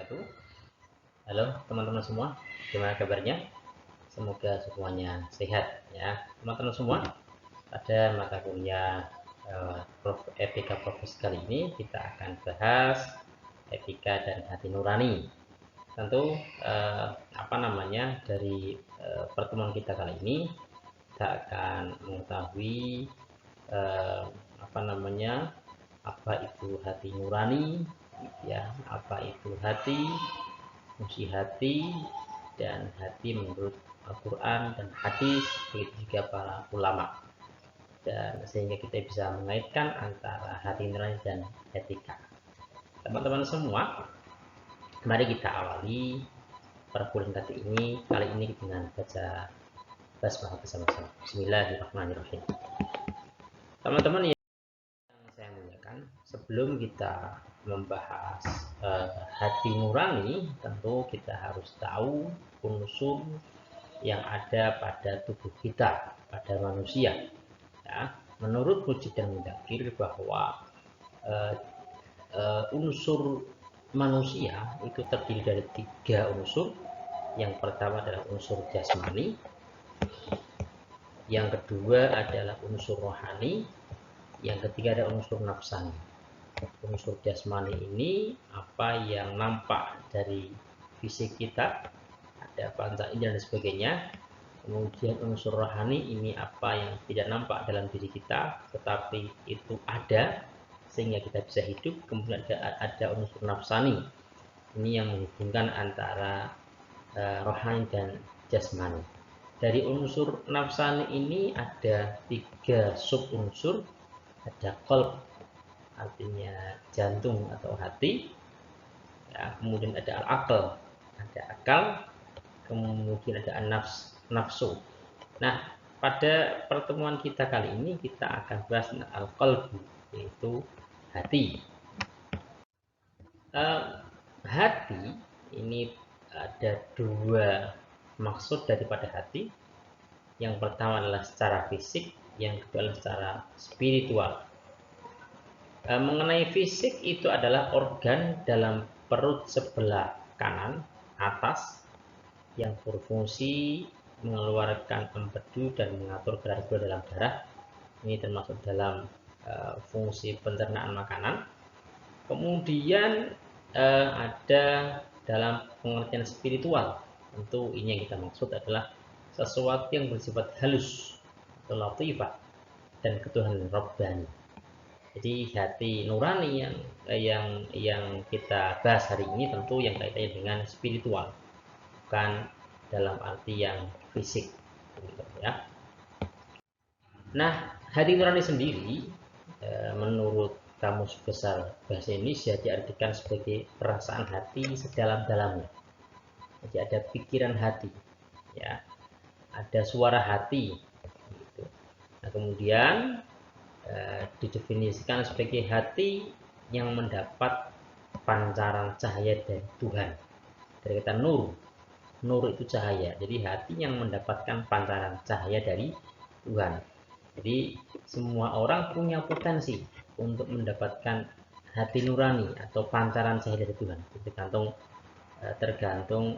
wabarakatuh. Halo teman-teman semua, gimana kabarnya? Semoga semuanya sehat ya. Teman-teman semua, pada mata kuliah etika profesi kali ini kita akan bahas etika dan hati nurani. Tentu dari pertemuan kita kali ini kita akan mengetahui eh, apa itu hati nurani, ya, apa itu hati, fungsi hati, dan hati menurut Al-Quran dan hadis, begitu juga para ulama, dan sehingga kita bisa mengaitkan antara hati nurani dan etika. Teman-teman semua, mari kita awali perkuliahan kali ini dengan baca basmalah bersama-sama. Bismillahirrahmanirrahim. Teman-teman yang saya muliakan, sebelum kita membahas hati nurani, tentu kita harus tahu unsur yang ada pada tubuh kita, pada manusia. Ya, menurut Mujib dan Mudakir bahwa unsur manusia itu terdiri dari 3 unsur. Yang pertama adalah unsur jasmani, yang kedua adalah unsur rohani, yang ketiga adalah unsur nafsani. Unsur jasmani ini apa yang nampak dari fisik kita, ada panca indera dan sebagainya. Kemudian unsur rohani ini apa yang tidak nampak dalam diri kita tetapi itu ada sehingga kita bisa hidup. Kemudian ada unsur nafsani, ini yang menghubungkan antara rohani dan jasmani. Dari unsur nafsani ini ada 3 sub unsur. Ada qalb, artinya jantung atau hati, ya, kemudian ada al-aql, ada akal, kemudian ada nafsu. Nah, pada pertemuan kita kali ini kita akan bahas al-qalbu, yaitu hati. Hati ini ada 2 maksud daripada hati. Yang pertama adalah secara fisik, yang kedua adalah secara spiritual. Mengenai fisik, itu adalah organ dalam perut sebelah kanan atas yang berfungsi mengeluarkan empedu dan mengatur kadar gula dalam darah. Ini termasuk dalam fungsi pencernaan makanan. Kemudian ada dalam pengertian spiritual, tentu ini yang kita maksud adalah sesuatu yang bersifat halus atau latifah dan ketuhanan Rabbani. Jadi hati nurani yang kita bahas hari ini tentu yang kaitannya dengan spiritual, bukan dalam arti yang fisik, ya. Nah, hati nurani sendiri menurut Kamus Besar Bahasa Indonesia diartikan sebagai perasaan hati sedalam-dalamnya. Jadi ada pikiran hati, ya, ada suara hati, gitu. Nah, kemudian didefinisikan sebagai hati yang mendapat pancaran cahaya dari Tuhan. Dari kata nur itu cahaya. Jadi hati yang mendapatkan pancaran cahaya dari Tuhan. Jadi semua orang punya potensi untuk mendapatkan hati nurani atau pancaran cahaya dari Tuhan. Tergantung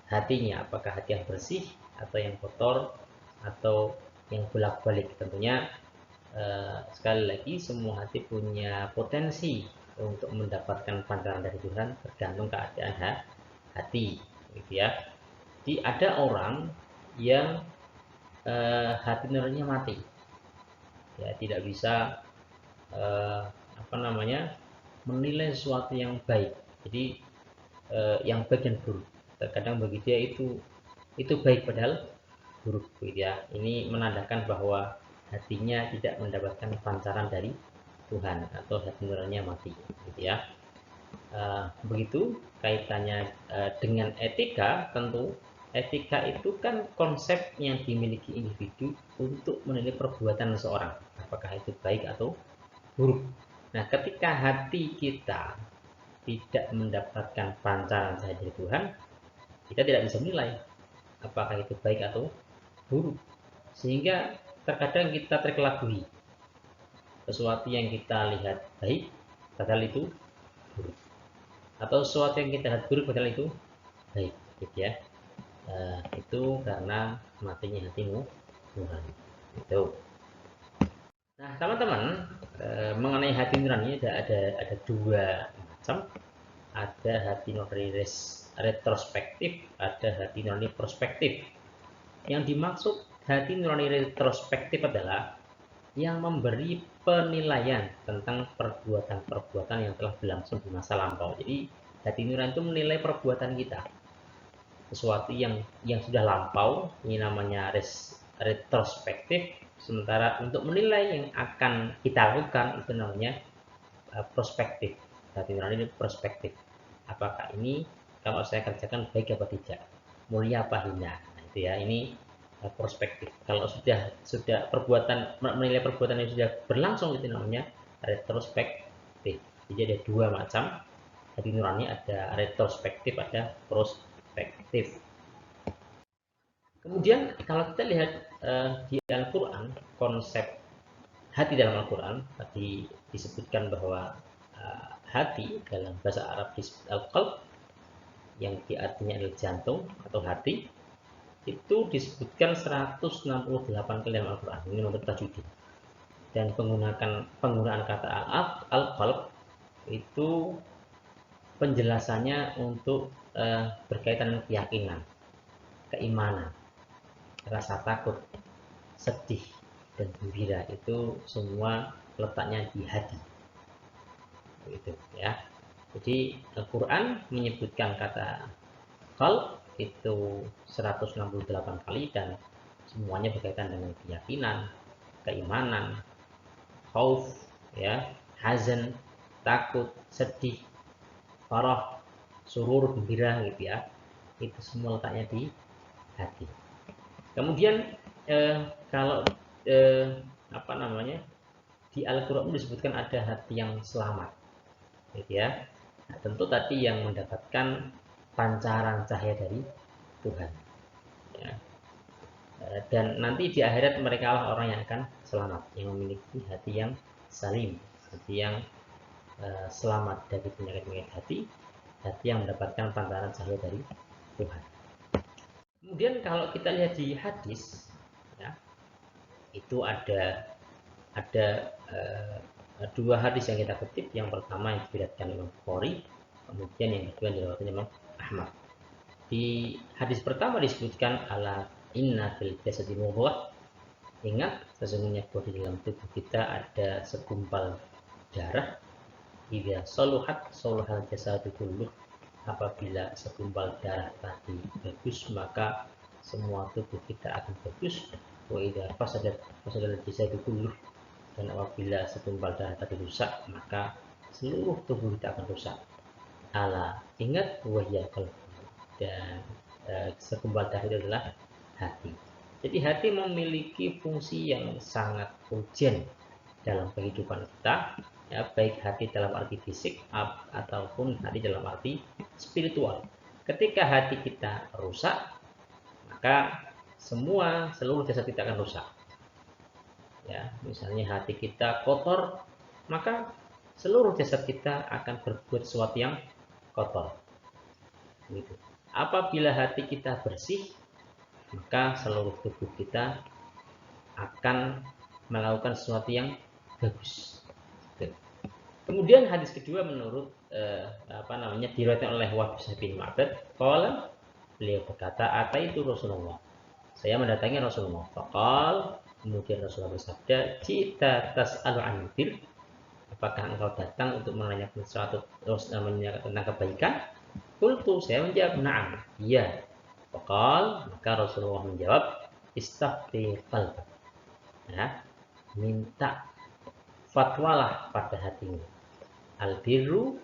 hatinya, apakah hati yang bersih atau yang kotor atau yang bolak-balik. Tentunya sekali lagi semua hati punya potensi untuk mendapatkan pancaran dari Tuhan, tergantung keadaan hati, gitu ya. Jadi ada orang yang hati nuraninya mati, ya, tidak bisa menilai sesuatu yang baik. Jadi yang baik dan buruk, terkadang bagi dia itu baik padahal buruk, gitu ya. Ini menandakan bahwa hatinya tidak mendapatkan pancaran dari Tuhan atau hati nuraninya mati, gitu ya. Begitu kaitannya dengan etika. Tentu etika itu kan konsep yang dimiliki individu untuk menilai perbuatan seseorang, apakah itu baik atau buruk. Nah, ketika hati kita tidak mendapatkan pancaran cahaya dari Tuhan, kita tidak bisa menilai apakah itu baik atau buruk, sehingga terkadang kita terkelabui sesuatu yang kita lihat baik padahal itu buruk. atau sesuatu yang kita lihat buruk padahal itu baik, gitu ya. Itu karena matinya hatimu nurani. Itu. Nah, teman-teman, mengenai hati nurani ada dua macam. Ada hati nurani retrospektif, ada hati nurani prospektif. Yang dimaksud hati nurani retrospektif adalah yang memberi penilaian tentang perbuatan-perbuatan yang telah berlangsung di masa lampau. Jadi hati nurani itu menilai perbuatan kita, sesuatu yang sudah lampau, ini namanya retrospektif. Sementara untuk menilai yang akan kita lakukan itu namanya prospektif. Hati nurani ini prospektif. Apakah ini kalau saya kerjakan baik apa tidak, mulia apa hina. Nah, itu ya, ini prospektif. Kalau sudah perbuatan, menilai perbuatan yang sudah berlangsung itu namanya retrospektif. Jadi ada dua macam hati nurani, ada retrospektif, ada prospektif. Kemudian kalau kita lihat di Al-Quran, konsep hati dalam Al-Quran tadi disebutkan bahwa hati dalam bahasa Arab disebut al-qalb, yang artinya adalah jantung atau hati, itu disebutkan 168 kali dalam Al-Quran. Ini menurut Tajuddin. Dan penggunaan kata al-qalb itu penjelasannya untuk berkaitan dengan keyakinan, keimanan, rasa takut, sedih, dan gembira, itu semua letaknya di hati. Itu ya. Jadi Al-Quran menyebutkan kata qalb itu 168 kali dan semuanya berkaitan dengan keyakinan, keimanan, khauf, ya, hazan, takut, sedih, farah, surur, gembira, gitu ya. Itu semua letaknya di hati. Kemudian kalau apa namanya, di Al-Quran disebutkan ada hati yang selamat, gitu ya. Nah, tentu tadi yang mendapatkan pancaran cahaya dari Tuhan, ya. Dan nanti di akhirat mereka lah orang yang akan selamat, yang memiliki hati yang salim, hati yang selamat dari penyakit-penyakit hati yang mendapatkan pancaran cahaya dari Tuhan. Kemudian kalau kita lihat di hadis, ya, itu ada dua hadis yang kita kutip. Yang pertama yang diriwayatkan Imam Bukhari, kemudian yang kedua diriwayatkan Imam Ahmad. Di hadis pertama disebutkan ala inna fil jasadi mudghah. Ingat, sesungguhnya di dalam tubuh kita ada segumpal darah. Idza saluhat saluhal jasadu kulluh. Apabila segumpal darah tadi bagus, maka semua tubuh kita akan bagus. Wa idza fasadat fasadal jasadu kulluh. Dan apabila segumpal darah tadi rusak, maka seluruh tubuh kita akan rusak. Ala, ingat, wahyal qalb. Dan segumpal darah itu adalah hati. Jadi hati memiliki fungsi yang sangat urgent dalam kehidupan kita, ya, baik hati dalam arti fisik ataupun hati dalam arti spiritual. Ketika hati kita rusak, maka seluruh jasad kita akan rusak. Ya, misalnya hati kita kotor, maka seluruh jasad kita akan berbuat sesuatu yang kotor. Gitu. Apabila hati kita bersih, maka seluruh tubuh kita akan melakukan sesuatu yang bagus. Kemudian hadis kedua menurut diriwayatkan oleh Wahb bin Ma'bad, qala, beliau berkata, ataitu Rasulullah, saya mendatangi Rasulullah. Faqal, kemudian Rasulullah bersabda, cita tas'alu anil bir, apakah engkau datang untuk menanyakan sesuatu tentang kebaikan? Qultu, saya menjawab, na'am, iya. Faqal, maka Rasulullah menjawab, istafti qalbak, ya, minta fatwalah pada hatimu. Al-birru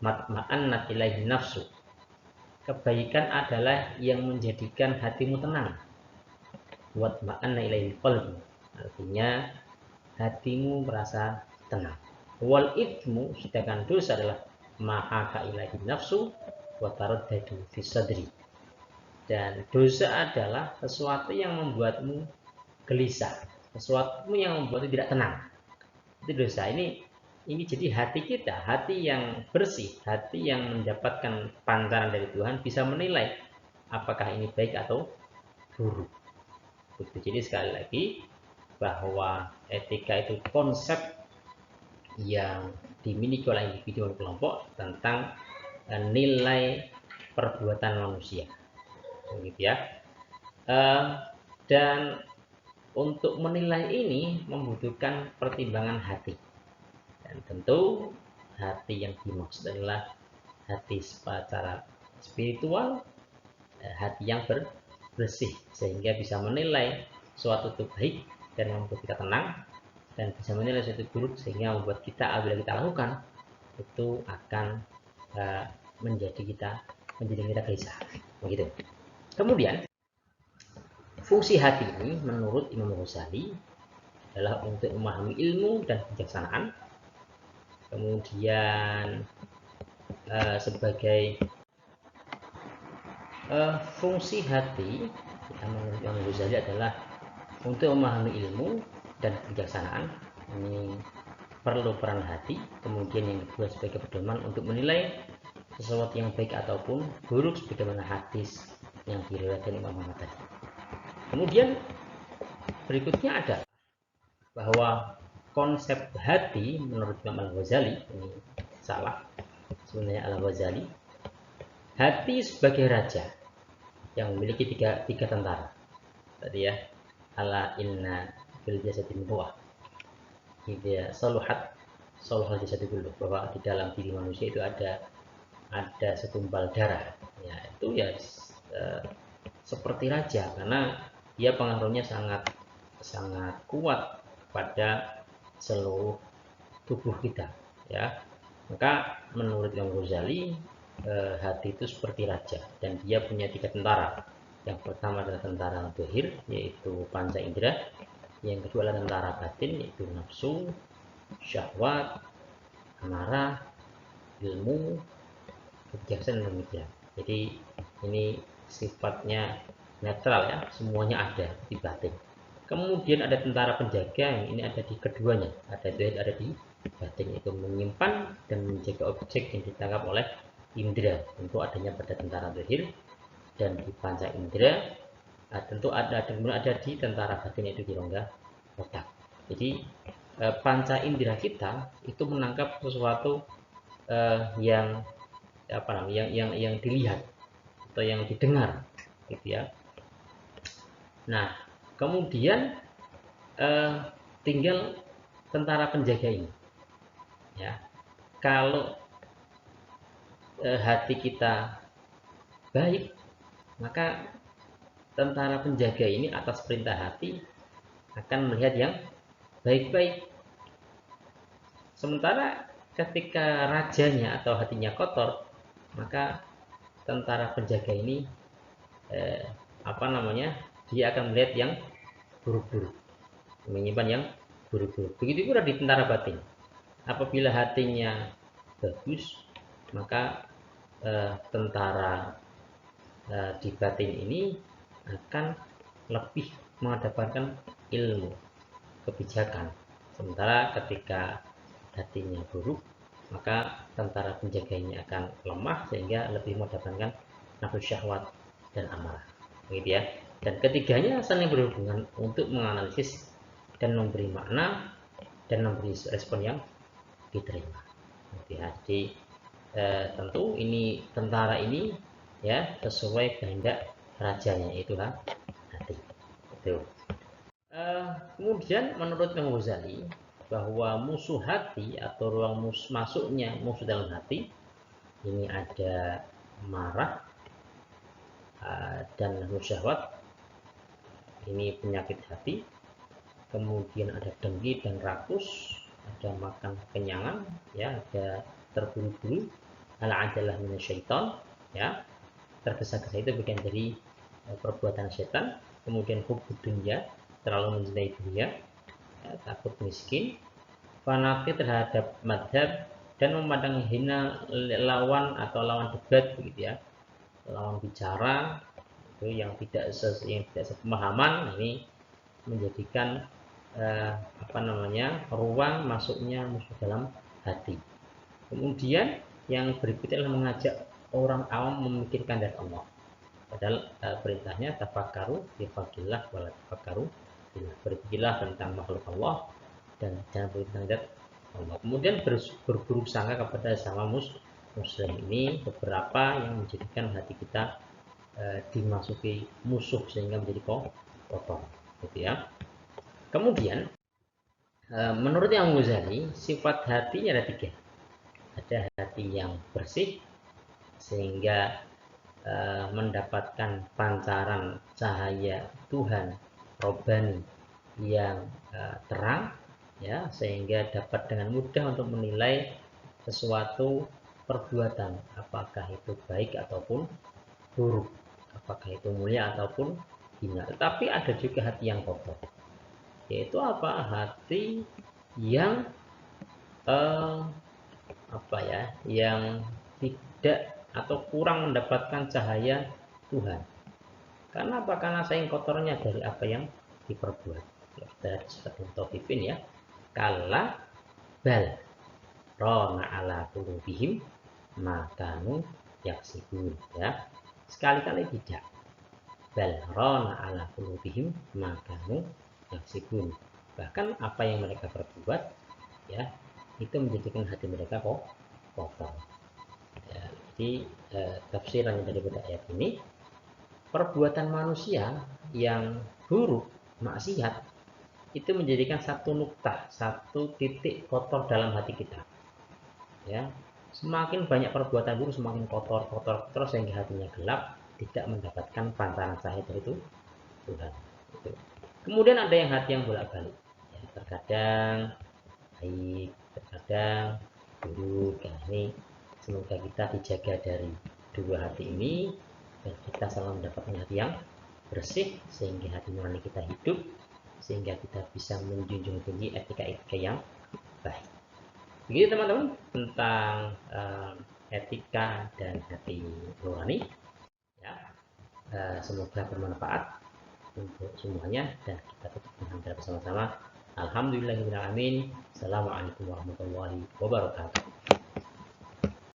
matma'annat ilaihi nafsu, kebaikan adalah yang menjadikan hatimu tenang. Watma'anna ilaihi qalbu, artinya hatimu merasa tenang. Wal ithmu, sedangkan dosa adalah mahaka ilaihi nafsu wa taraddadu fi sadri, dan dosa adalah sesuatu yang membuatmu gelisah, sesuatu yang membuatmu tidak tenang. Itu dosa. Ini Ini jadi hati kita, hati yang bersih, hati yang mendapatkan pantaran dari Tuhan bisa menilai apakah ini baik atau buruk. Jadi sekali lagi bahwa etika itu konsep yang dimiliki oleh individu dan kelompok tentang nilai perbuatan manusia, begitu ya. Dan untuk menilai ini membutuhkan pertimbangan hati, dan tentu hati yang dimaksud adalah hati secara spiritual, hati yang bersih sehingga bisa menilai suatu itu baik dan membuat kita tenang, dan bisa menilai suatu buruk sehingga membuat kita apabila kita lakukan itu akan menjadi kita gelisah, begitu. Kemudian fungsi hati ini menurut Imam Ghazali adalah untuk memahami ilmu dan kebijaksanaan. Kemudian sebagai fungsi hati menurut Imam Ghazali adalah untuk memahami ilmu dan kebijaksanaan. Ini perlu peran hati. Kemudian yang kedua sebagai pedoman untuk menilai sesuatu yang baik ataupun buruk sebagaimana hadis yang diriwayatkan Imam Ahmad tadi. Kemudian berikutnya ada bahwa konsep hati menurut Imam Al-Ghazali, ini salah sebenarnya Al-Ghazali, hati sebagai raja yang memiliki tiga tentara tadi ya, ala inna fil jasadi mudghah idza saluhat saluhal jasadu kulluh, bahwa di dalam diri manusia itu ada segumpal darah ya, itu ya seperti raja karena dia pengaruhnya sangat kuat pada seluruh tubuh kita ya. Maka menurut Imam Ghazali hati itu seperti raja dan dia punya tiga tentara. Yang pertama adalah tentara zahir yaitu panca indera, yang kedua adalah tentara batin yaitu nafsu, syahwat, amarah, ilmu, kebijaksanaan, dan demikian. Jadi ini sifatnya netral ya, semuanya ada di batin. Kemudian ada tentara penjaga, yang ini ada di keduanya, ada di batin, itu menyimpan dan menjaga objek yang ditangkap oleh indera. Tentu adanya pada tentara zahir, dan di panca indera tentu ada di tentara batin yaitu di rongga otak. Jadi panca indera kita itu menangkap sesuatu yang yang dilihat atau yang didengar gitu ya. Nah kemudian tinggal tentara penjaga ini ya. Kalau hati kita baik, maka tentara penjaga ini atas perintah hati akan melihat yang baik-baik. Sementara ketika rajanya atau hatinya kotor, maka tentara penjaga ini dia akan melihat yang buruk-buruk, menyimpan yang buruk-buruk. Begitu pula di tentara batin. Apabila hatinya bagus, maka tentara di batin ini akan lebih mengedepankan ilmu, kebijakan. Sementara ketika hatinya buruk, maka tentara penjaganya akan lemah sehingga lebih mengedepankan nafsu syahwat dan amarah, gitu ya. Dan ketiganya saling berhubungan untuk menganalisis dan memberi makna dan memberi respon yang diterima. Jadi tentu ini tentara ini ya sesuai kehendak rajanya, itulah hati. Itu. Kemudian menurut Imam Ghazali bahwa musuh hati atau ruang masuknya musuh dalam hati ini ada marah dan syahwat, ini penyakit hati. Kemudian ada dengki dan rakus, ada makan kenyangan ya, ada terburu-buru, al-ajalah minasyaiton ya, tergesa-gesa itu bagian dari perbuatan setan. Kemudian hubud dunya, terlalu mencintai dunia ya, takut miskin, fanatik terhadap madhab, dan memandang hina lawan atau lawan debat begitu ya, lawan bicara itu yang tidak sepemahaman. Ini menjadikan ruang masuknya musuh dalam hati. Kemudian yang berikutnya adalah mengajak orang awam memikirkan dari Allah. Padahal perintahnya tafakkaru bifakillah wala tafakkaru. Berpikirlah tentang makhluk Allah dan jangan berpikir tentang Allah. Kemudian berburuk sangka kepada sama muslim. Ini beberapa yang menjadikan hati kita dimasuki musuh sehingga menjadi kotor, gitu ya. Kemudian menurut Imam Ghazali, sifat hatinya ada 3. Ada hati yang bersih sehingga mendapatkan pancaran cahaya Tuhan Robbani yang terang, ya, sehingga dapat dengan mudah untuk menilai sesuatu perbuatan, apakah itu baik ataupun buruk, apakah itu mulia ataupun hina. Tetapi ada juga hati yang kotor, yaitu apa? Hati yang yang tidak atau kurang mendapatkan cahaya Tuhan. Karena apa? Karena saking kotornya dari apa yang diperbuat. Dari surat Mutaffifin, ya. Kala bal rona ala qulubihim makanu yaksibun, ya. Sekali-kali tidak. Bal rona ala qulubihim makanu yaksibun. Bahkan apa yang mereka perbuat, ya, itu menjadikan hati mereka kotor. Ya, jadi tafsiran daripada ayat ini, perbuatan manusia yang buruk, maksiat, itu menjadikan satu nuktah, satu titik kotor dalam hati kita. Ya, semakin banyak perbuatan buruk, semakin kotor terus sehingga hatinya gelap, tidak mendapatkan pantaran cahaya dari itu Tuhan. Gitu. Kemudian ada yang hati yang bolak-balik, ya, terkadang baik, terkadang buruk. Ya, ini semoga kita dijaga dari dua hati ini dan kita selalu mendapatkan hati yang bersih sehingga hati nurani kita hidup, sehingga kita bisa menjunjung tinggi etika-etika yang baik. Begitu teman-teman tentang etika dan hati nurani, ya. Semoga bermanfaat untuk semuanya dan kita tetap berharap bersama-sama. Alhamdulillahirabbil alamin. Assalamualaikum warahmatullahi wabarakatuh.